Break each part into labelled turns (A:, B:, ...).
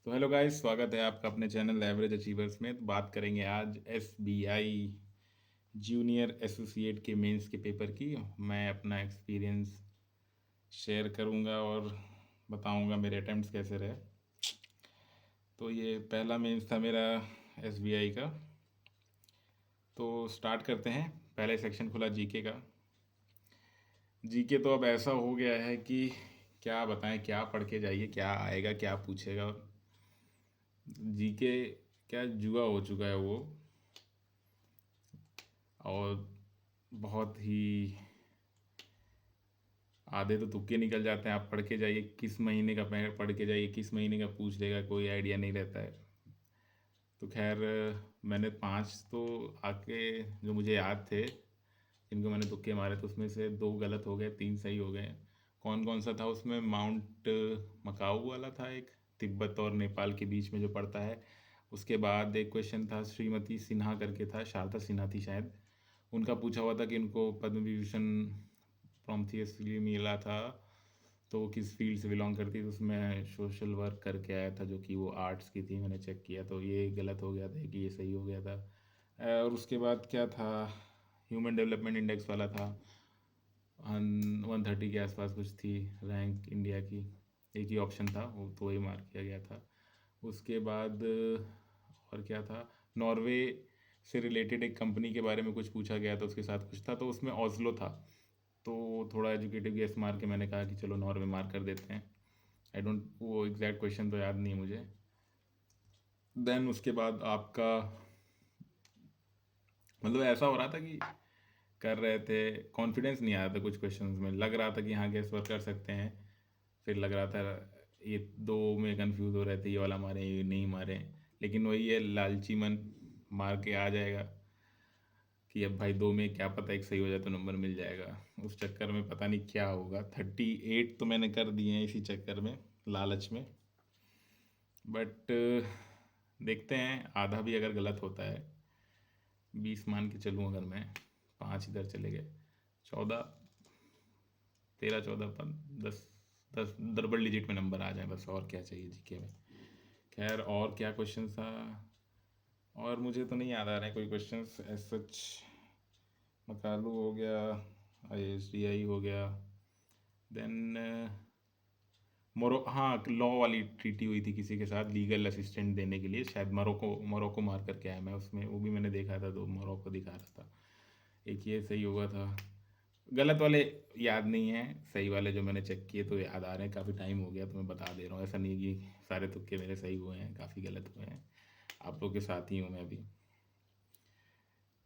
A: तो hello guys, स्वागत है आपका अपने चैनल एवरेज अचीवर्स में। तो बात करेंगे आज एसबीआई जूनियर एसोसिएट के मेंस के पेपर की। मैं अपना एक्सपीरियंस शेयर करूंगा और बताऊंगा मेरे अटेम्प्ट्स कैसे रहे। तो ये पहला मेंस था मेरा एसबीआई का। तो स्टार्ट करते हैं। पहले सेक्शन खुला जीके का। जीके तो अब ऐसा हो गया है कि क्या बताएं, क्या पढ़ के जाइए, क्या आएगा, क्या पूछेगा। जीके क्या जुआ हो चुका है वो। और बहुत ही आधे तो तुक्के निकल जाते हैं। आप पढ़ के जाइए, किस महीने का पढ़ के जाइए, किस महीने का पूछ लेगा, कोई आइडिया नहीं रहता है। तो खैर, मैंने पांच तो आके जो मुझे याद थे, जिनको मैंने तुक्के मारे, तो उसमें से दो गलत हो गए, तीन सही हो गए। कौन कौन सा था उसमें? माउंट मकाऊ वाला था एक, तिब्बत और नेपाल के बीच में जो पड़ता है। उसके बाद एक क्वेश्चन था, श्रीमती सिन्हा करके था, शारदा सिन्हा थी शायद। उनका पूछा हुआ था कि उनको पद्म विभूषण प्रॉम्थियसली मिला था, तो वो किस फील्ड से बिलोंग करती है। तो उसमें सोशल वर्क करके आया था, जो कि वो आर्ट्स की थी। मैंने चेक किया तो ये गलत हो गया था कि ये सही हो गया था। और उसके बाद क्या था, ह्यूमन डेवलपमेंट इंडेक्स वाला था। 130 के आसपास कुछ थी रैंक इंडिया की। एक ही ऑप्शन था वो, तो वही मार्क किया गया था। उसके बाद और क्या था, नॉर्वे से रिलेटेड एक कंपनी के बारे में कुछ पूछा गया था, उसके साथ कुछ था, तो उसमें ऑस्लो था। तो थोड़ा एजुकेटिव गेस मार के मैंने कहा कि चलो नॉर्वे मार्क कर देते हैं। आई डोंट, वो एग्जैक्ट क्वेश्चन तो याद नहीं है मुझे। देन उसके बाद आपका, मतलब ऐसा हो रहा था कि कर रहे थे, कॉन्फिडेंस नहीं आ रहा था कुछ क्वेश्चंस में। लग रहा था कि हाँ गेस वर्क कर सकते हैं, फिर लग रहा था ये दो में कंफ्यूज हो रहे थे, ये वाला मारे ये नहीं मारे। लेकिन वही है, लालची मन, मार के आ जाएगा कि अब भाई दो में क्या पता एक सही हो जाए तो नंबर मिल जाएगा। उस चक्कर में पता नहीं क्या होगा, 38 तो मैंने कर दिए हैं इसी चक्कर में, लालच में। बट देखते हैं, आधा भी अगर गलत होता है, 20 मान के चलूँ अगर मैं, पाँच इधर चले गए, 14, 13, 14, 10, 10 डबल डिजिट में नंबर आ जाए बस, और क्या चाहिए जीके में। खैर, और क्या क्वेश्चन था, और मुझे तो नहीं याद आ रहे हैं कोई क्वेश्चंस एज सच। मकालू हो गया, ISDI हो गया। देन हाँ, लॉ वाली ट्रीटी हुई थी किसी के साथ लीगल असिस्टेंट देने के लिए, शायद मोरक्को, मोरक्को मार करके आया मैं उसमें, वो भी मैंने देखा था, तो मोरक्को दिखा रहा था। एक ये सही हुआ था। गलत वाले याद नहीं है, सही वाले जो मैंने चेक किए तो याद आ रहे हैं। काफ़ी टाइम हो गया तो मैं बता दे रहा हूँ, ऐसा नहीं कि सारे तुक्के मेरे सही हुए हैं, काफ़ी गलत हुए हैं। आप लोग के साथ ही हूँ मैं भी।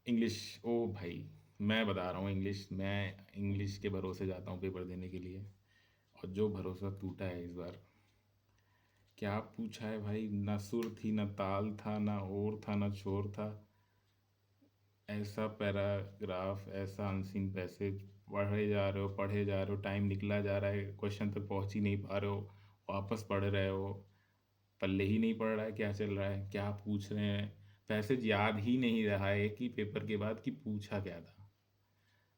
A: इंग्लिश, ओ भाई, मैं बता रहा हूँ, इंग्लिश, मैं इंग्लिश के भरोसे जाता हूँ पेपर देने के लिए, और जो भरोसा टूटा है इस बार। क्या पूछा है भाई, ना सुर थी, ना ताल था, ना और था, ना छोर था। ऐसा पैराग्राफ, ऐसा अनसीन पैसेज, पढ़े जा रहे हो, पढ़े जा रहे हो, टाइम निकला जा रहा है, क्वेश्चन तक पहुंच ही नहीं पा रहे हो, वापस पढ़ रहे हो, पल्ले ही नहीं पड़ रहा है क्या चल रहा है, क्या पूछ रहे हैं। पैसेज याद ही नहीं रहा है कि पेपर के बाद कि पूछा क्या था।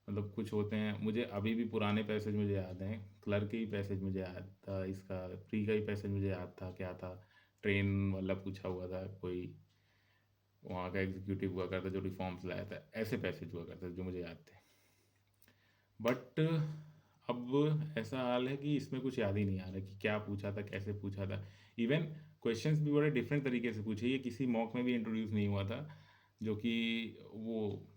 A: मतलब कुछ होते हैं, मुझे अभी भी पुराने पैसेज मुझे याद हैं, क्लर्क के ही पैसेज मुझे याद था, इसका प्री का ही पैसेज मुझे याद था, क्या था, ट्रेन वाला पूछा हुआ था कोई, वहाँ का एग्जीक्यूटिव हुआ करता जो रिफॉर्म्स लाया था, ऐसे पैसेज हुआ करते जो मुझे याद थे। बट अब ऐसा हाल है कि इसमें कुछ याद ही नहीं आ रहा कि क्या पूछा था, कैसे पूछा था। इवन क्वेश्चंस भी बड़े डिफरेंट तरीके से पूछे, ये किसी मॉक में भी इंट्रोड्यूस नहीं हुआ था। जो कि वो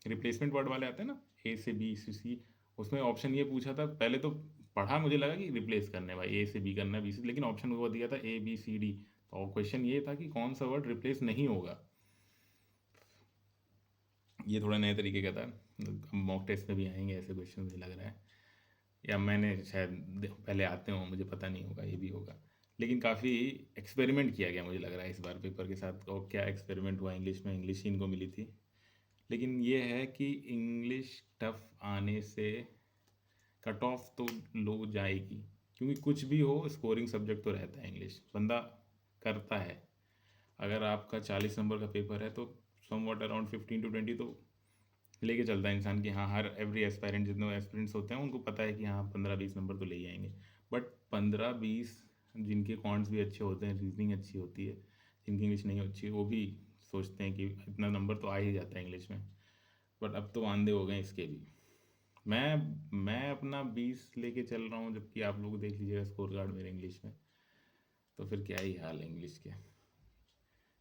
A: रिप्लेसमेंट वर्ड वाले आते हैं ना, A से B से C, उसमें ऑप्शन ये पूछा था पहले तो। पढ़ा, मुझे लगा कि रिप्लेस करने भाई, A से B करना है, B से, लेकिन ऑप्शन वो दिया था ABCD। तो क्वेश्चन ये था कि कौन सा वर्ड रिप्लेस नहीं होगा। ये थोड़ा नए तरीके का था। मॉक टेस्ट में भी आएंगे ऐसे क्वेश्चन, मुझे लग रहा है, या मैंने शायद पहले आते हों, मुझे पता नहीं होगा, ये भी होगा। लेकिन काफ़ी एक्सपेरिमेंट किया गया मुझे लग रहा है इस बार पेपर के साथ। और क्या एक्सपेरिमेंट हुआ, इंग्लिश में, इंग्लिश ही इनको मिली थी। लेकिन ये है कि इंग्लिश टफ आने से कट ऑफ तो लो जाएगी, क्योंकि कुछ भी हो स्कोरिंग सब्जेक्ट तो रहता है, इंग्लिश बंदा करता है। अगर आपका 40 नंबर का पेपर है तो सम वॉट अराउंड 15 to 20 तो लेके चलता है इंसान, कि हाँ, हर एवरी एस्पायरेंट, जितने एस्पिरेंट्स होते हैं उनको पता है कि हाँ 15-20 नंबर तो ले ही आएंगे। बट 15-20 जिनके कॉन्ट्स भी अच्छे होते हैं, रीजनिंग अच्छी होती है, जिनकी इंग्लिश नहीं अच्छी, वो भी सोचते हैं कि इतना नंबर तो आ ही जाता है इंग्लिश में। बट अब तो वांदे हो गए इसके भी। मैं अपना 20 लेके चल रहा हूँ, जबकि आप लोग देख लीजिएगा स्कोर कार्ड मेरे इंग्लिश में, तो फिर क्या ही हाल है इंग्लिश के।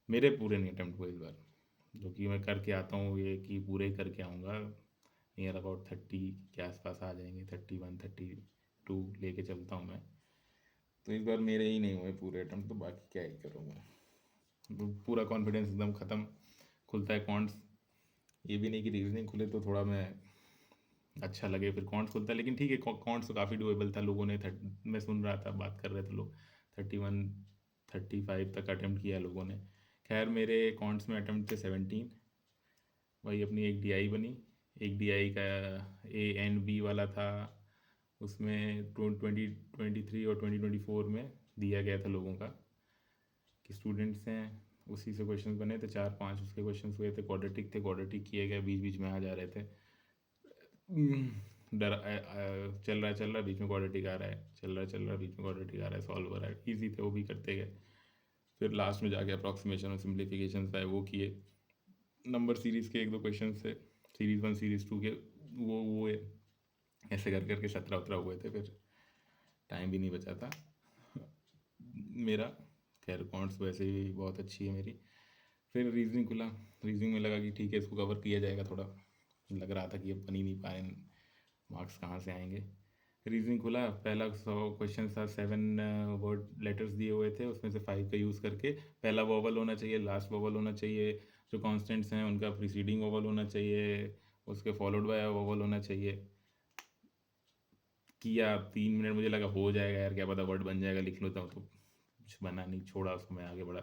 A: मेरे पूरे नहीं अटेम्प्ट हुए इस बार, जो कि मैं करके आता हूँ, ये कि पूरे करके आऊँगा। नियर अबाउट 30 के आसपास आ जाएंगे, 31 32 लेके चलता हूँ मैं। तो इस बार मेरे ही नहीं हुए पूरे अटेम्प्ट, तो बाकी क्या ही करूँ मैं। तो पूरा कॉन्फिडेंस एकदम ख़त्म। खुलता है कॉन्ट्स, ये भी नहीं कि रीजनिंग खुले तो थोड़ा मैं अच्छा लगे, फिर कॉन्ट्स खुलता है, लेकिन ठीक है, कॉन्ट्स तो काफ़ी डुएबल था। लोगों ने मैं सुन रहा था, बात कर रहे थे लोग, 31 35 तक अटेम्प्ट किया लोगों ने। खैर मेरे कॉन्ट्स में अटेम्प्ट थे 17। वही अपनी एक डीआई बनी। एक डीआई का A and B वाला था, उसमें 2023 और 2024 में दिया गया था लोगों का कि स्टूडेंट्स हैं, उसी से क्वेश्चन बने थे। 4 5 उसके क्वेश्चन हुए थे, क्वाड्रेटिक थे, क्वाड्रेटिक किए गए, बीच बीच में आ जा रहे थे। चल रहा है बीच में क्वाड्रेटिक आ रहा है, चल रहा है बीच में क्वाड्रेटिक आ रहा है, सॉल्व हो रहा है, ईजी थे वो भी करते गए। फिर लास्ट में जाके अप्रॉक्सीमेशन और सिम्प्लीफिकेशन आए, वो किए। नंबर सीरीज़ के 1 2 क्वेश्चन थे, सीरीज़ 1 सीरीज़ 2 के, वो ऐसे कर करके 17 हुए थे। फिर टाइम भी नहीं बचा था मेरा। खैर कॉन्ट्स वैसे भी बहुत अच्छी है मेरी। फिर रीजनिंग खुला, रीजनिंग में लगा कि ठीक है इसको कवर किया जाएगा थोड़ा। लग रहा था कि अब बन ही नहीं पाए, मार्क्स कहाँ से आएंगे। रीजनिंग खुला, पहला 100 क्वेश्चन था, 7 वर्ड लेटर्स दिए हुए थे, उसमें से 5 का यूज़ करके पहला वोवल होना चाहिए, लास्ट वोवल होना चाहिए, जो कॉन्स्टेंट्स हैं उनका प्रीसीडिंग वोवल होना चाहिए, उसके फॉलोड बाय वोवल होना चाहिए। किया 3 मिनट, मुझे लगा हो जाएगा यार, क्या पता वर्ड बन जाएगा, लिख लेता हूँ, तो कुछ बना नहीं, छोड़ा उसको, मैं आगे बढ़ा।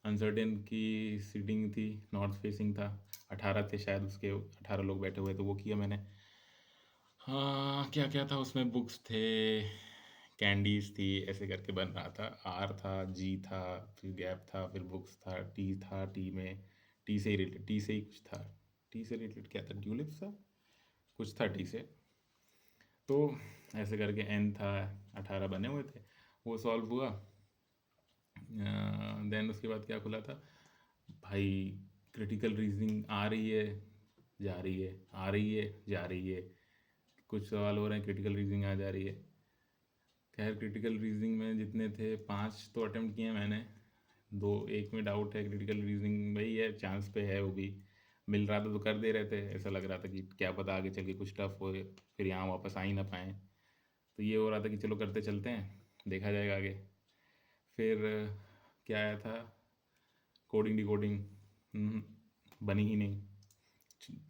A: अनसर्टेन की सीटिंग थी, नॉर्थ फेसिंग था, 18 थे शायद, उसके 18 लोग बैठे हुए, तो वो किया मैंने। हाँ क्या क्या था उसमें, बुक्स थे, कैंडीज थी, ऐसे करके बन रहा था। आर था, जी था, फिर गैप था, फिर बुक्स था, टी था, टी में टी से ही रिलेटेड, टी से ही कुछ था, टी से रिलेटेड क्या था, ट्यूलिप्स था, कुछ था टी से। तो ऐसे करके एन था, 18 बने हुए थे, वो सॉल्व हुआ। देन उसके बाद क्या खुला था भाई, क्रिटिकल रीजनिंग आ रही है, जा रही है, आ रही है, जा रही है, कुछ सवाल हो रहे हैं, क्रिटिकल रीजनिंग आ जा रही है। खैर क्रिटिकल रीजनिंग में जितने थे, 5 तो अटेम्प्ट किए मैंने, 2 एक में डाउट है। क्रिटिकल रीजनिंग वही है, चांस पे है, वो भी मिल रहा था तो कर दे रहे थे। ऐसा लग रहा था कि क्या पता आगे चल के कुछ टफ हो, फिर यहाँ वापस आ ही ना पाएँ। तो ये हो रहा था कि चलो करते चलते हैं, देखा जाएगा आगे। फिर क्या आया था, कोडिंग डिकोडिंग, बनी ही नहीं,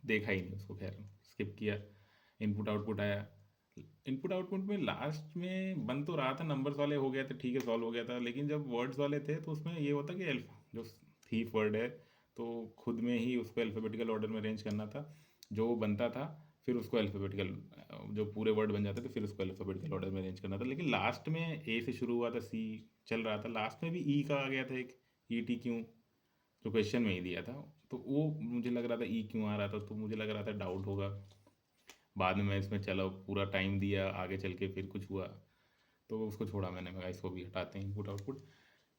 A: देखा ही नहीं उसको, खैर स्किप किया। इनपुट आउटपुट आया, इनपुट आउटपुट में लास्ट में बन तो रहा था, नंबर्स वाले हो गए थे, ठीक है सॉल्व हो गया था, लेकिन जब वर्ड्स वाले थे तो उसमें ये होता कि जो थीफ वर्ड है तो खुद में ही उसको अल्फ़ाबेटिकल ऑर्डर में अरेंज करना था, जो बनता था, फिर उसको अल्फ़ाबेटिकल, जो पूरे वर्ड बन जाते थे फिर उसको अल्फ़ाबेटिकल ऑर्डर में अरेंज करना था। लेकिन लास्ट में ए से शुरू हुआ था, सी चल रहा था, लास्ट में भी ई का आ गया था एक, ई टी क्यों, जो क्वेश्चन में ही दिया था। तो वो मुझे लग रहा था ई क्यों आ रहा था, तो मुझे लग रहा था डाउट होगा। बाद में मैं इसमें चलो पूरा टाइम दिया, आगे चल के फिर कुछ हुआ, तो उसको छोड़ा मैंने, मैं इसको भी हटाते हैं इनपुट आउटपुट।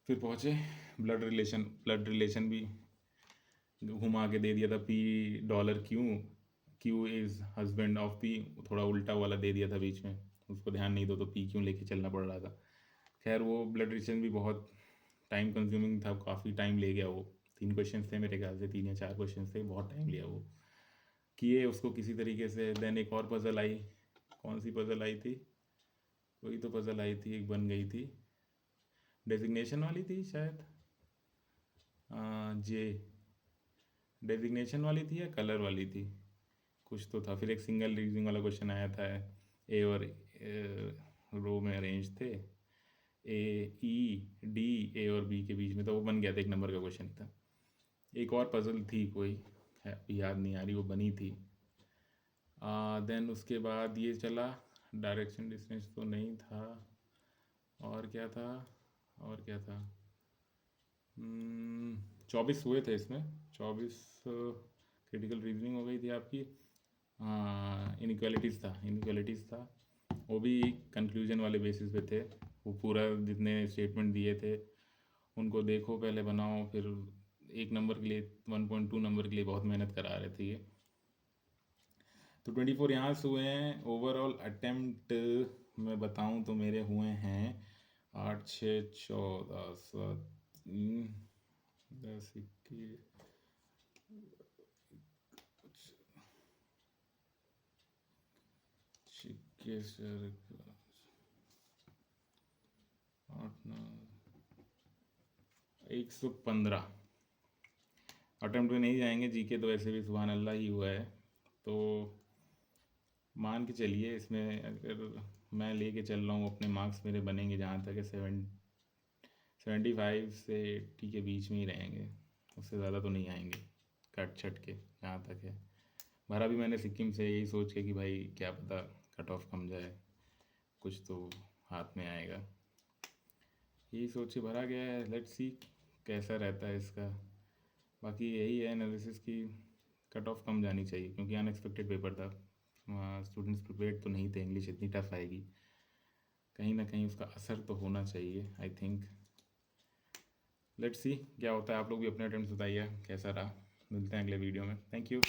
A: फिर पहुँचे ब्लड रिलेशन, ब्लड रिलेशन भी घुमा के दे दिया था, P dollar Q, Q is husband of P, थोड़ा उल्टा वाला दे दिया था बीच में, उसको ध्यान नहीं दो तो पी क्यों लेके चलना पड़ रहा था। खैर वो ब्लड रिलेशन भी बहुत टाइम कंज्यूमिंग था, काफ़ी टाइम ले गया वो। 3 क्वेश्चन थे मेरे ख्याल से, 3 या 4 क्वेश्चन थे, बहुत टाइम लिया वो, किए उसको किसी तरीके से। देन एक और पज़ल आई, कौन सी पज़ल आई थी, कोई तो पज़ल आई थी, एक बन गई थी, डेजिग्नेशन वाली थी शायद, जे डेजिग्नेशन वाली थी या कलर वाली थी, कुछ तो था। फिर एक सिंगल रीजनिंग वाला क्वेश्चन आया था, ए और रो में अरेंज थे, ए ई डी, ए और बी के बीच में, तो वो बन गया था, 1 नंबर का क्वेश्चन था। एक और पज़ल थी कोई, याद नहीं आ रही, वो बनी थी। देन उसके बाद ये चला, डायरेक्शन डिस्टेंस तो नहीं था, और क्या था, और क्या था, 24 हुए थे इसमें, 24 क्रिटिकल रीजनिंग हो गई थी आपकी। हाँ इनक्वालिटीज़ था, इनक्वालिटीज़ था, वो भी कंक्लूजन वाले बेसिस पे थे, वो पूरा जितने स्टेटमेंट दिए थे उनको देखो, पहले बनाओ, फिर 1 नंबर के लिए 1.2 नंबर के लिए बहुत मेहनत करा रहे थे ये। तो 24 यहाँ से हुए हैं। ओवरऑल अटेम्प्ट मैं बताऊँ तो मेरे हुए हैं 8 6 14 7 10 21 21 8 9 115 अटेम्प्ट में नहीं जाएंगे। जीके तो वैसे भी सुभान अल्लाह ही हुआ है, तो मान के चलिए इसमें अगर मैं लेके चल रहा हूँ अपने मार्क्स मेरे बनेंगे जहाँ तक है 75 से 80 के बीच में ही रहेंगे, उससे ज़्यादा तो नहीं आएंगे कट छट के जहाँ तक है। भरा भी मैंने सिक्किम से यही सोच के कि भाई क्या पता कट ऑफ कम जाए, कुछ तो हाथ में आएगा, यही सोच के भरा गया है। लेट्स सी कैसा रहता है इसका। बाकी यही है एनालिसिस की कट ऑफ कम जानी चाहिए, क्योंकि अनएक्सपेक्टेड पेपर था। स्टूडेंट्स प्रिपेयर्ड तो नहीं थे, इंग्लिश इतनी टफ आएगी, कहीं ना कहीं उसका असर तो होना चाहिए आई थिंक। लेट्स सी क्या होता है। आप लोग भी अपने अटेम्प्ट्स बताइए कैसा रहा। मिलते हैं अगले वीडियो में। Thank you.